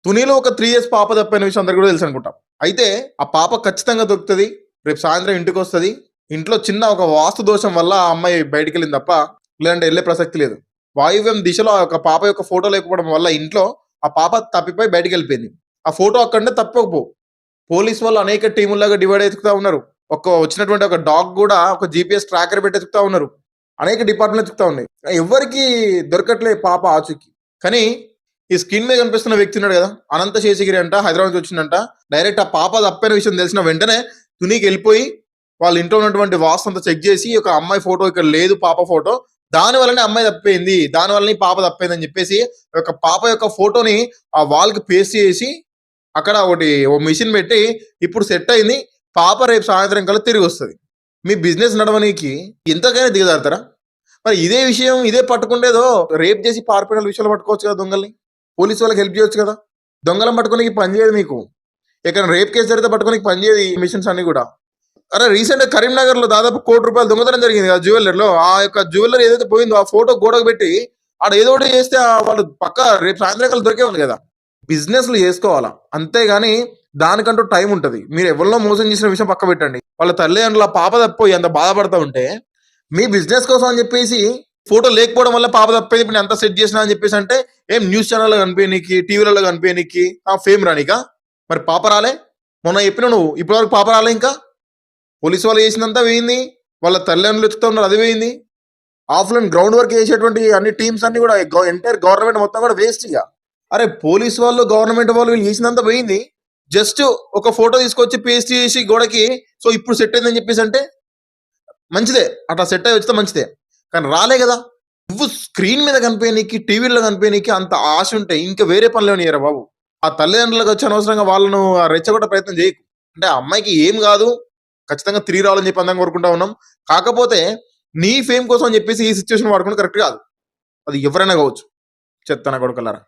తునిలో ఒక 3 ఇయర్స్ పాప తప్పైన విషయం అందరికీ కూడా తెలుసు అనుకుంటాం. అయితే ఆ పాప ఖచ్చితంగా దొరుకుతది. రేపు సాయంత్రం ఇంటికొస్తది. ఇంట్లో చిన్న ఒక వాస్తు దోషం వల్ల ఆ అమ్మాయి బయటికెళ్ళింది తప్ప, లేదంటే ఎళ్ళే ప్రసక్తి లేదు. వాయువ్యం దిశలో ఆ యొక్క పాప యొక్క ఫోటో లేకపోవడం వల్ల ఇంట్లో ఆ పాప తప్పిపోయి బయటికెళ్ళిపోయింది. ఆ ఫోటో అక్కడనే తప్పకపోవు. పోలీస్ వాళ్ళు అనేక టీముల్లాగా డివైడ్ అయి ఎతుకుతా ఉన్నారు. వచ్చినటువంటి ఒక డాగ్ గూడా ఒక జీపీఎస్ ట్రాకర్ పెట్టి ఎతుకుతా ఉన్నారు. అనేక డిపార్ట్మెంట్లు ఎతుకుతా ఉన్నాయి. ఎవ్వరికీ దొరకట్లే పాప ఆచూకీ. కానీ ఈ స్క్రీన్ మీద కనిపిస్తున్న వ్యక్తి ఉన్నాడు కదా, అనంత శేషగిరి అంట, హైదరాబాద్ నుంచి వచ్చిందంట. డైరెక్ట్ ఆ పాప తప్పైన విషయం తెలిసిన వెంటనే తునికి వెళ్ళిపోయి వాళ్ళ ఇంట్లో ఉన్నటువంటి వాస్తు అంతా చెక్ చేసి ఒక అమ్మాయి ఫోటో ఇక్కడ లేదు, పాప ఫోటో, దాని వల్లనే అమ్మాయి తప్పిపోయింది, దాని వల్లనే పాప తప్పిపోయింది అని చెప్పేసి ఒక పాప యొక్క ఫోటోని ఆ వాల్ కి పేస్ట్ చేసి అక్కడ ఓ మిషన్ పెట్టి ఇప్పుడు సెట్ అయింది. పాప రేపు సాయంత్రం కల్లా తిరిగి వస్తుంది. మీ బిజినెస్ నడవడానికి ఎంతకైనా దిగజారుతారా? మరి ఇదే విషయం ఇదే పట్టుకుంటేదో రేప్ చేసి పారిపోయిన విషయాలు పట్టుకోవచ్చు కదా దొంగల్ని. పోలీసు వాళ్ళకి హెల్ప్ చేయొచ్చు కదా. దొంగలను పట్టుకోనికి పని చేయదు మీకు. ఇక్కడ రేప్ కేసు జరిగితే పట్టుకోనికి పని చేయదు ఈ మిషన్స్ అన్ని కూడా. అరే రీసెంట్ గా కరీంనగర్ లో దాదాపు ₹1,00,00,000 దొంగతనం జరిగింది కదా జ్యువెలర్ లో. ఆ యొక్క జ్యువెలర్ ఏదైతే పోయిందో ఆ ఫోటో గోడకు పెట్టి ఆడ ఏదో ఒకటి చేస్తే వాళ్ళు పక్క రేపు సాయంత్రం కల్లా దొరికే ఉంది కదా. బిజినెస్లు చేసుకోవాలా, అంతేగాని దానికంటూ టైం ఉంటది. మీరు ఎవరినో మోసం చేసిన విషయం పక్క పెట్టండి. వాళ్ళ తల్లిదండ్రుల పాప తప్పిపోయి అంత బాధపడతా ఉంటే మీ బిజినెస్ కోసం అని చెప్పేసి ఫోటో లేకపోవడం వల్ల పాప తప్పేది ఇప్పుడు ఎంత సెట్ చేసినా అని చెప్పేసి అంటే ఏం న్యూస్ ఛానల్లో కనిపించనీకి, టీవీలలో కనిపించనీకి, ఆ ఫేమ్ రానికా? మరి పాప రాలే? మొన్న చెప్పిన నువ్వు ఇప్పటివరకు పాప రాలే ఇంకా. పోలీసు వాళ్ళు చేసినంత వేయింది, వాళ్ళ తల్లిదండ్రులు ఎత్తుతా ఉన్నారు అది వేయింది. ఆఫ్లైన్ గ్రౌండ్ వర్క్ చేసేటువంటి అన్ని టీమ్స్ అన్ని కూడా ఎంటైర్ గవర్నమెంట్ మొత్తం కూడా వేస్ట్ ఇక. అరే పోలీస్ వాళ్ళు గవర్నమెంట్ వాళ్ళు వీళ్ళు చేసినంత పోయింది. జస్ట్ ఒక ఫోటో తీసుకొచ్చి పేస్ట్ చేసి గోడకి సో ఇప్పుడు సెట్ అయిందని చెప్పేసి అంటే మంచిదే, అట్లా సెట్ అయ్యి వచ్చితే మంచిదే. కానీ రాలే కదా. నువ్వు స్క్రీన్ మీద కనిపించనీకి, టీవీలో కనిపించనీకి అంత ఆశ ఉంటే ఇంకా వేరే పనులు ఏమయ్యారా బాబు. ఆ తల్లిదండ్రులకు వచ్చి అనవసరంగా వాళ్ళను రెచ్చగొట్టే ప్రయత్నం చేయకు. అంటే ఆ అమ్మాయికి ఏం కాదు, ఖచ్చితంగా తిరిగి రావాలని చెప్పి అందంగా కోరుకుంటా ఉన్నాం. కాకపోతే నీ ఫేమ్ కోసం అని చెప్పేసి ఈ సిచ్యువేషన్ వాడుకుంటే కరెక్ట్ కాదు. అది ఎవరైనా కావచ్చు. చెప్తాను కొడుకులారా.